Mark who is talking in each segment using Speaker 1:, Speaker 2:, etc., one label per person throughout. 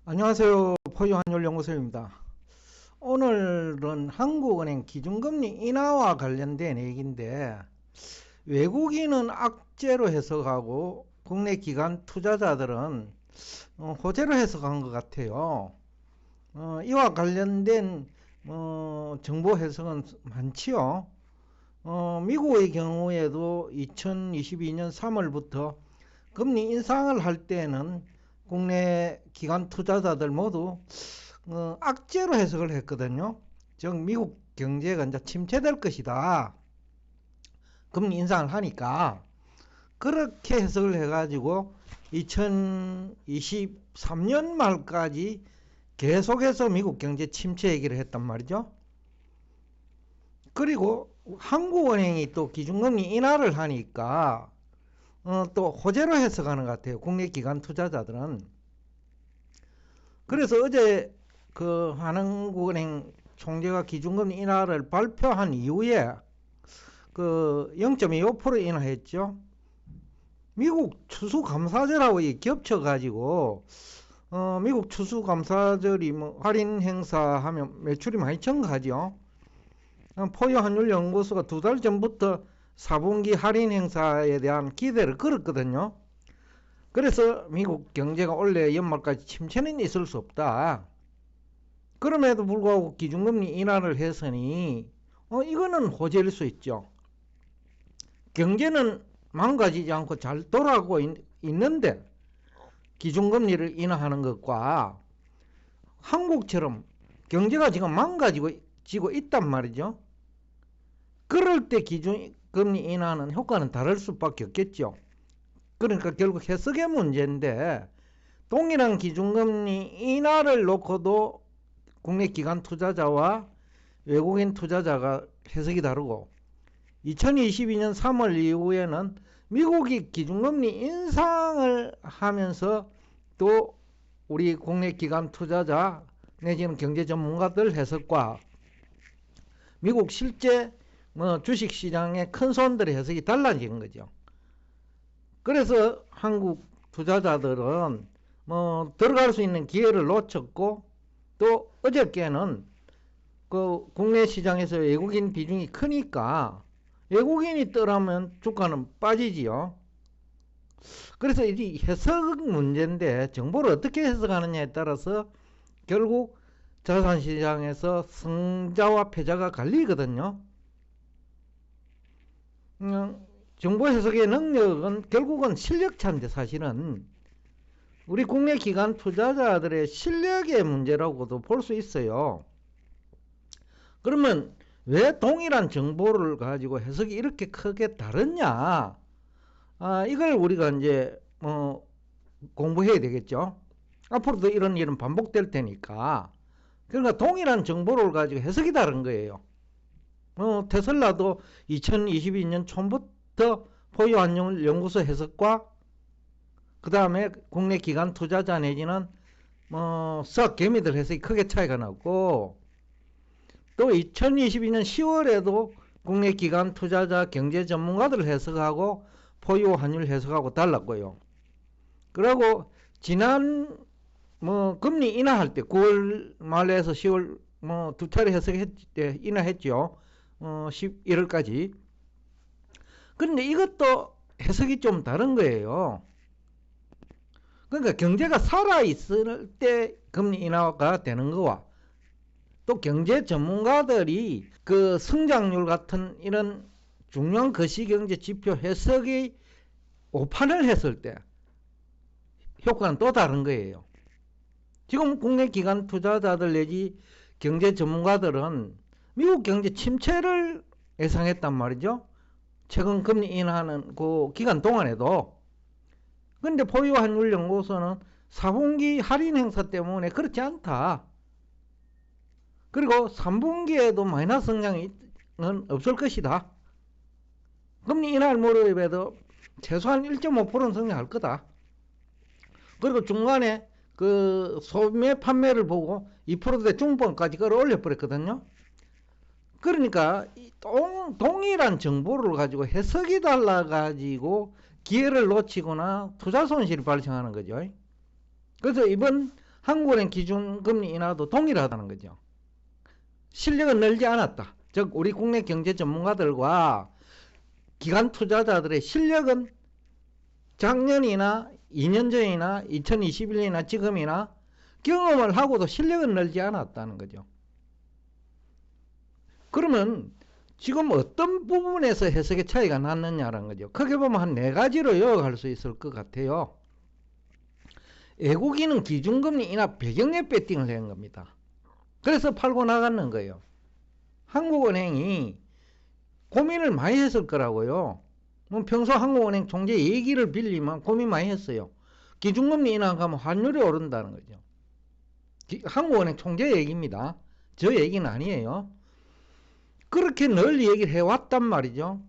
Speaker 1: 안녕하세요. 포유환율연구소입니다. 오늘은 한국은행 기준금리 인하와 관련된 얘기인데, 외국인은 악재로 해석하고 국내 기관 투자자들은 호재로 해석한 것 같아요. 이와 관련된 정보 해석은 많지요. 미국의 경우에도 2022년 3월부터 금리 인상을 할 때는 국내 기관 투자자들 모두 악재로 해석을 했거든요. 즉 미국 경제가 이제 침체될 것이다. 금리 인상을 하니까 그렇게 해석을 해가지고 2023년 말까지 계속해서 미국 경제 침체 얘기를 했단 말이죠. 그리고 한국은행이 또 기준금리 인하를 하니까 또 호재로 해석하는 것 같아요. 국내 기관 투자자들은. 그래서 어제 그 한국은행 총재가 기준금리 인하를 발표한 이후에 그 0.25% 인하했죠. 미국 추수감사절하고 겹쳐가지고 미국 추수감사절이 뭐 할인 행사하면 매출이 많이 증가하죠. 포유환율연구소가 2달 전부터 4분기 할인 행사에 대한 기대를 걸었거든요. 그래서 미국 경제가 올해 연말까지 침체는 있을 수 없다. 그럼에도 불구하고 기준금리 인하를 했으니 이거는 호재일 수 있죠. 경제는 망가지지 않고 잘 돌아가고 있는데 기준금리를 인하하는 것과 한국처럼 경제가 지금 망가지고 있단 말이죠. 그럴 때 기준금리 인하는 효과는 다를 수밖에 없겠죠. 그러니까 결국 해석의 문제인데, 동일한 기준금리 인하를 놓고도 국내 기관 투자자와 외국인 투자자가 해석이 다르고, 2022년 3월 이후에는 미국이 기준금리 인상을 하면서 또 우리 국내 기관 투자자 내지는 경제 전문가들 해석과 미국 실제 주식시장의 큰 손들의 해석이 달라지는 거죠. 그래서 한국 투자자들은 들어갈 수 있는 기회를 놓쳤고, 또 어저께는 그 국내 시장에서 외국인 비중이 크니까 외국인이 떠나면 주가는 빠지지요. 그래서 이 해석 문제인데, 정보를 어떻게 해석하느냐에 따라서 결국 자산시장에서 승자와 패자가 갈리거든요. 정보 해석의 능력은 결국은 실력 차인데, 사실은 우리 국내 기관 투자자들의 실력의 문제라고도 볼 수 있어요. 그러면 왜 동일한 정보를 가지고 해석이 이렇게 크게 다르냐? 이걸 우리가 이제 공부해야 되겠죠. 앞으로도 이런 일은 반복될 테니까. 그러니까 동일한 정보를 가지고 해석이 다른 거예요. 테슬라도 2022년 초부터 포유환율연구소 해석과 그 다음에 국내 기관 투자자 내지는 수학 개미들 해석이 크게 차이가 나고, 또 2022년 10월에도 국내 기관 투자자 경제 전문가들 해석하고 포유환율 해석하고 달랐고요. 그리고 지난 금리 인하할 때 9월 말에서 10월 두 차례 인하했죠. 11월까지. 그런데 이것도 해석이 좀 다른 거예요. 그러니까 경제가 살아있을 때 금리 인하가 되는 거와, 또 경제 전문가들이 그 성장률 같은 이런 중요한 거시경제 지표 해석이 오판을 했을 때 효과는 또 다른 거예요. 지금 국내 기관 투자자들 내지 경제 전문가들은 미국 경제 침체를 예상했단 말이죠. 최근 금리 인하하는 그 기간 동안에도. 근데 포유환율연구소는 4분기 할인 행사 때문에 그렇지 않다. 그리고 3분기에도 마이너스 성장은 없을 것이다. 금리 인하를 무렵에도 최소한 1.5%는 성장할 거다. 그리고 중간에 그 소매 판매를 보고 2%대 중반까지 끌어올려 버렸거든요. 그러니까 동일한 정보를 가지고 해석이 달라가지고 기회를 놓치거나 투자 손실이 발생하는 거죠. 그래서 이번 한국은행 기준금리 인하도 동일하다는 거죠. 실력은 늘지 않았다. 즉 우리 국내 경제 전문가들과 기관 투자자들의 실력은 작년이나 2년 전이나 2021년이나 지금이나 경험을 하고도 실력은 늘지 않았다는 거죠. 그러면 지금 어떤 부분에서 해석의 차이가 났느냐라는 거죠. 크게 보면 한 4가지로 요약할 수 있을 것 같아요. 외국인은 기준금리 인하 배경에 배팅을 한 겁니다. 그래서 팔고 나갔는 거예요. 한국은행이 고민을 많이 했을 거라고요. 뭐 평소 한국은행 총재 얘기를 빌리면 고민 많이 했어요. 기준금리 인하 가면 환율이 오른다는 거죠. 한국은행 총재 얘기입니다. 저 얘기는 아니에요. 그렇게 늘 얘기를 해왔단 말이죠.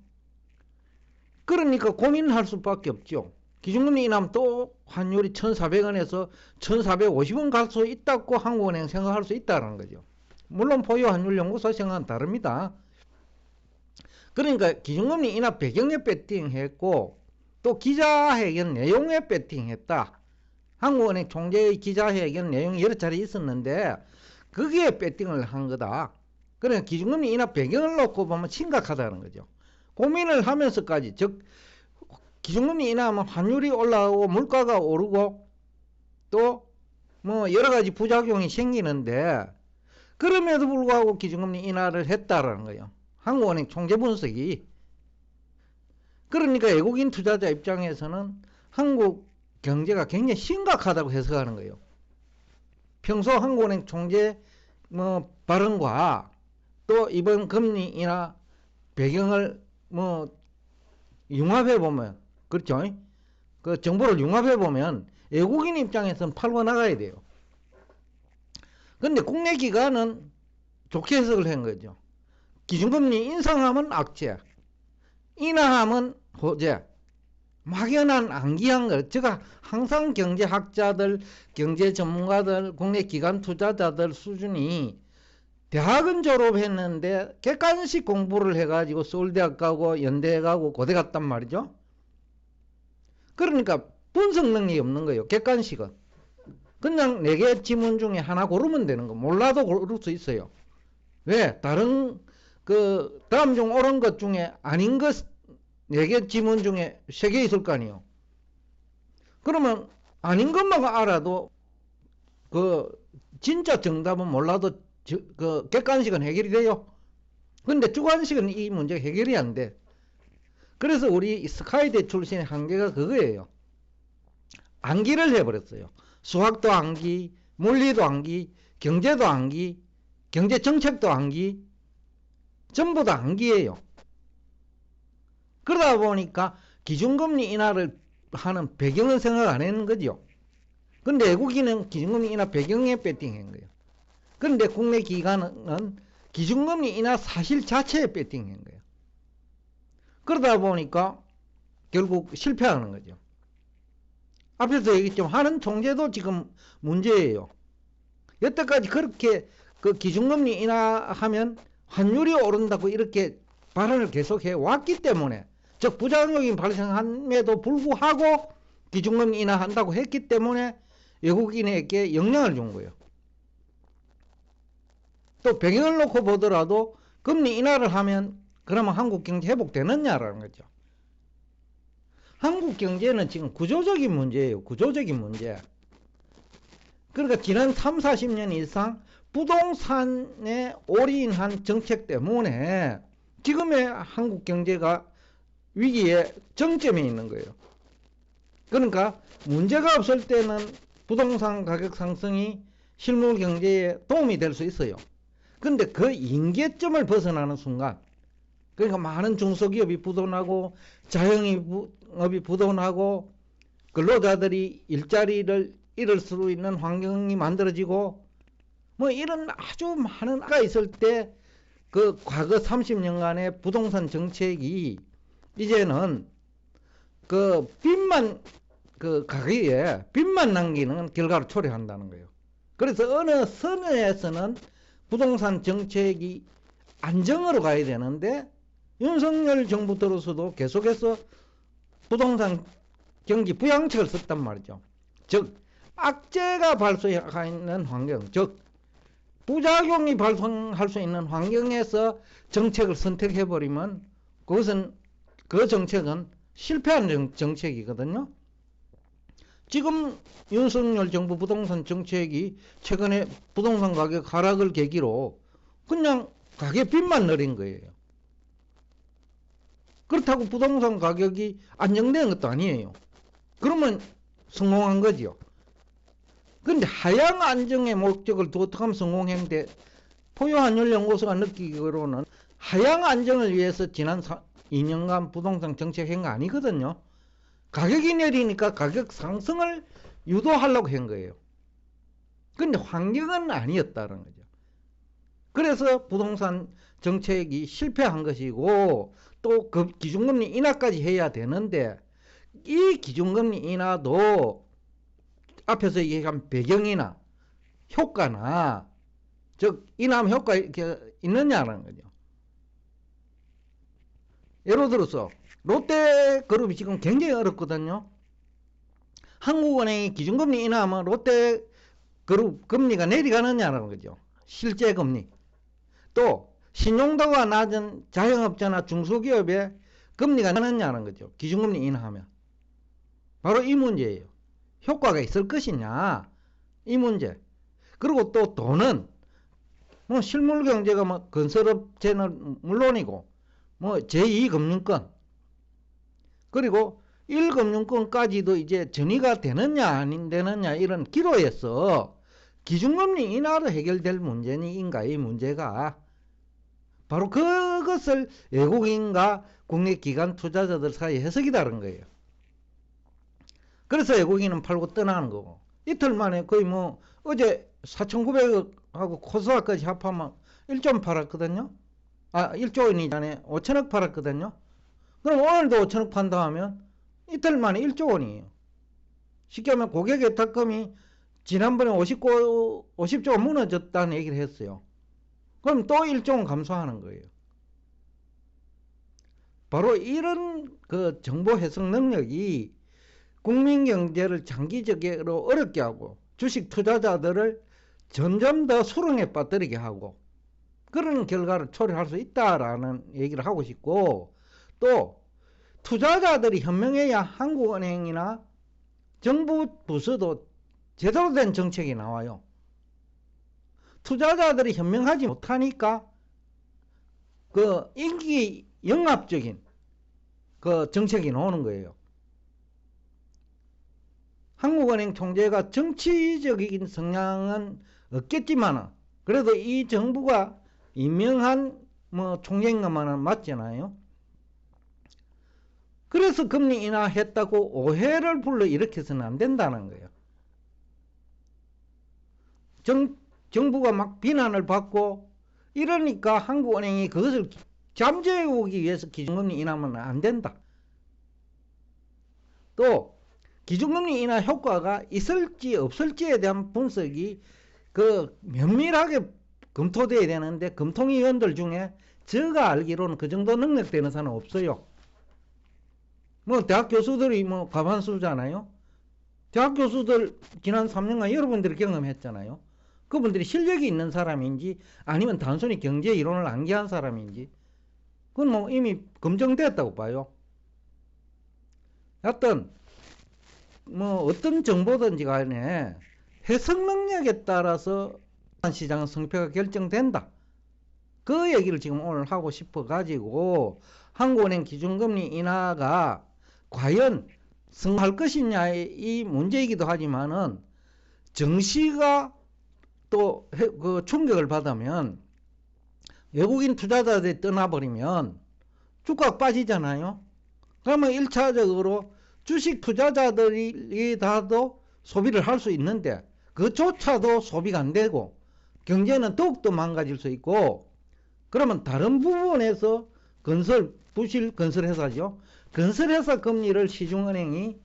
Speaker 1: 그러니까 고민할 수밖에 없죠. 기준금리 인하면 또 환율이 1,400원에서 1,450원 갈 수 있다고 한국은행 생각할 수 있다는 거죠. 물론 포유환율연구소 생각은 다릅니다. 그러니까 기준금리 인하 배경에 배팅했고 또 기자회견 내용에 배팅했다. 한국은행 총재의 기자회견 내용이 여러 차례 있었는데 거기에 배팅을 한 거다. 그러니까 기준금리 인하 배경을 놓고 보면 심각하다는 거죠. 고민을 하면서까지, 즉 기준금리 인하하면 환율이 올라가고 물가가 오르고 또 뭐 여러 가지 부작용이 생기는데 그럼에도 불구하고 기준금리 인하를 했다라는 거예요. 한국은행 총재 분석이. 그러니까 외국인 투자자 입장에서는 한국 경제가 굉장히 심각하다고 해석하는 거예요. 평소 한국은행 총재 뭐 발언과 또 이번 금리 인하 배경을 뭐 융합해 보면, 그렇죠? 그 정보를 융합해 보면 외국인 입장에서는 팔고 나가야 돼요. 근데 국내 기관은 좋게 해석을 한 거죠. 기준금리 인상하면 악재, 인하하면 호재. 막연한 암기한 거. 제가 항상 경제학자들, 경제 전문가들, 국내 기관 투자자들 수준이 대학은 졸업했는데 객관식 공부를 해가지고 서울대학 가고 연대 가고 고대 갔단 말이죠. 그러니까 분석 능력이 없는 거예요. 객관식은. 그냥 4개 지문 중에 하나 고르면 되는 거. 몰라도 고를 수 있어요. 왜? 다른 그 다음 중 옳은 것 중에 아닌 것 4개 지문 중에 3개 있을 거 아니에요. 그러면 아닌 것만 알아도 그 진짜 정답은 몰라도 그 객관식은 해결이 돼요. 근데 주관식은 이 문제가 해결이 안 돼. 그래서 우리 스카이대 출신의 한계가 그거예요. 암기를 해버렸어요. 수학도 암기, 물리도 암기, 경제도 암기, 경제정책도 암기, 전부 다 암기예요. 그러다 보니까 기준금리 인하를 하는 배경은 생각 안 했는 거죠. 근데 외국인은 기준금리 인하 배경에 배팅한 거예요. 그런데 국내 기관은 기준금리 인하 사실 자체에 배팅한 거예요. 그러다 보니까 결국 실패하는 거죠. 앞에서 얘기했지만 하는 총재도 지금 문제예요. 여태까지 그렇게 그 기준금리 인하하면 환율이 오른다고 이렇게 발언을 계속해 왔기 때문에, 즉 부작용이 발생함에도 불구하고 기준금리 인하한다고 했기 때문에 외국인에게 영향을 준 거예요. 또 배경을 놓고 보더라도 금리 인하를 하면 그러면 한국 경제 회복되느냐라는 거죠. 한국 경제는 지금 구조적인 문제예요. 구조적인 문제. 그러니까 지난 3, 40년 이상 부동산에 올인한 정책 때문에 지금의 한국 경제가 위기의 정점에 있는 거예요. 그러니까 문제가 없을 때는 부동산 가격 상승이 실물 경제에 도움이 될 수 있어요. 근데 그 임계점을 벗어나는 순간, 그러니까 많은 중소기업이 부도나고 자영업이 부도나고 근로자들이 일자리를 잃을 수 있는 환경이 만들어지고 뭐 이런 아주 많은 가 있을 때 그 과거 30년간의 부동산 정책이 이제는 그 빚만 그 가게에 빚만 남기는 결과를 초래한다는 거예요. 그래서 어느 선에서는 부동산 정책이 안정으로 가야 되는데 윤석열 정부 들어서도 계속해서 부동산 경기 부양책을 썼단 말이죠. 즉 악재가 발생하는 환경, 즉 부작용이 발생할 수 있는 환경에서 정책을 선택해버리면 그것은 그 정책은 실패한 정책이거든요. 지금 윤석열 정부 부동산 정책이 최근에 부동산 가격 하락을 계기로 그냥 가계빚만 늘린 거예요. 그렇다고 부동산 가격이 안정된 것도 아니에요. 그러면 성공한 거죠. 그런데 하향 안정의 목적을 어떻게 하면 성공했는데 포유환율연구소가 느끼기로는 하향 안정을 위해서 지난 2년간 부동산 정책한 거 아니거든요. 가격이 내리니까 가격 상승을 유도하려고 한 거예요. 그런데 환경은 아니었다는 거죠. 그래서 부동산 정책이 실패한 것이고 또 그 기준금리 인하까지 해야 되는데 이 기준금리 인하도 앞에서 얘기한 배경이나 효과나 즉 인하면 효과 이렇게 있느냐는 거죠. 예를 들어서 롯데그룹이 지금 굉장히 어렵거든요. 한국은행이 기준금리 인하하면 롯데그룹 금리가 내려가느냐는 거죠. 실제 금리. 또 신용도가 낮은 자영업자나 중소기업의 금리가 나느냐는 거죠. 기준금리 인하하면. 바로 이 문제예요. 효과가 있을 것이냐 이 문제. 그리고 또 돈은 뭐 실물경제가 뭐 건설업체는 물론이고 뭐 제2금융권 그리고 1금융권까지도 이제 전이가 되느냐 안 되느냐 이런 기로에서 기준금리 인하로 해결될 문제인가 이 문제가 바로 그것을 외국인과 국내 기관 투자자들 사이에 해석이 다른 거예요. 그래서 외국인은 팔고 떠나는 거고 이틀 만에 거의 뭐 어제 4,900억하고 코스닥까지 합하면 1조 팔았거든요. 1조 원이 전에 5천억 팔았거든요. 그럼 오늘도 5천억 판다 하면 이틀 만에 1조 원이에요. 쉽게 하면 고객 예탁금이 지난번에 50조 원 무너졌다는 얘기를 했어요. 그럼 또 1조 원 감소하는 거예요. 바로 이런 그 정보 해석 능력이 국민 경제를 장기적으로 어렵게 하고 주식 투자자들을 점점 더 수렁에 빠뜨리게 하고 그런 결과를 초래할 수 있다라는 얘기를 하고 싶고 또 투자자들이 현명해야 한국은행이나 정부 부서도 제대로 된 정책이 나와요. 투자자들이 현명하지 못하니까 그 인기 영합적인 그 정책이 나오는 거예요. 한국은행 총재가 정치적인 성향은 없겠지만 그래도 이 정부가 임명한 뭐 총재인가만은 맞잖아요. 그래서 금리 인하했다고 오해를 불러일으켜서는 안 된다는 거예요. 정부가 막 비난을 받고 이러니까 한국은행이 그것을 잠재우기 위해서 기준금리 인하면 안 된다. 또 기준금리 인하 효과가 있을지 없을지에 대한 분석이 그 면밀하게 검토돼야 되는데 검토위원들 중에 제가 알기로는 그 정도 능력 되는 사람은 없어요. 뭐 대학 교수들이 뭐 과반수잖아요. 대학 교수들 지난 3년간 여러분들이 경험했잖아요. 그분들이 실력이 있는 사람인지 아니면 단순히 경제 이론을 암기한 사람인지 그건 뭐 이미 검증됐다고 봐요. 하여튼 뭐 어떤 정보든지 간에 해석 능력에 따라서 시장 성패가 결정된다. 그 얘기를 지금 오늘 하고 싶어 가지고 한국은행 기준금리 인하가 과연 성공할 것이냐의 이 문제이기도 하지만은 정시가 또 그 충격을 받으면 외국인 투자자들이 떠나버리면 주가가 빠지잖아요. 그러면 1차적으로 주식 투자자들이 다도 소비를 할 수 있는데 그조차도 소비가 안 되고 경제는 더욱더 망가질 수 있고 그러면 다른 부분에서 부실 건설회사죠. 건설회사 금리를 시중은행이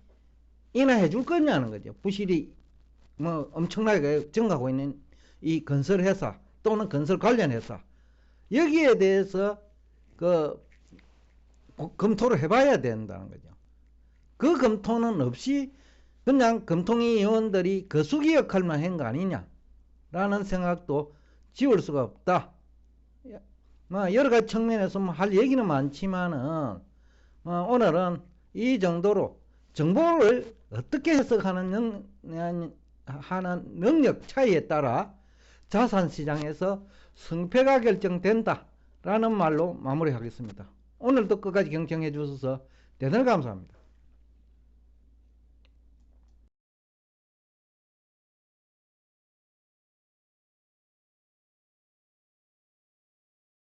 Speaker 1: 인하해 줄 거냐는 거죠. 부실이 뭐 엄청나게 증가하고 있는 이 건설회사 또는 건설 관련 회사 여기에 대해서 그 검토를 해봐야 된다는 거죠. 그 검토는 없이 그냥 금통위 의원들이 거수기 역할만 한 거 아니냐라는 생각도 지울 수가 없다. 여러 가지 측면에서 할 얘기는 많지만은 오늘은 이 정도로 정보를 어떻게 해석하는 하는 능력 차이에 따라 자산시장에서 승패가 결정된다라는 말로 마무리하겠습니다. 오늘도 끝까지 경청해 주셔서 대단히 감사합니다.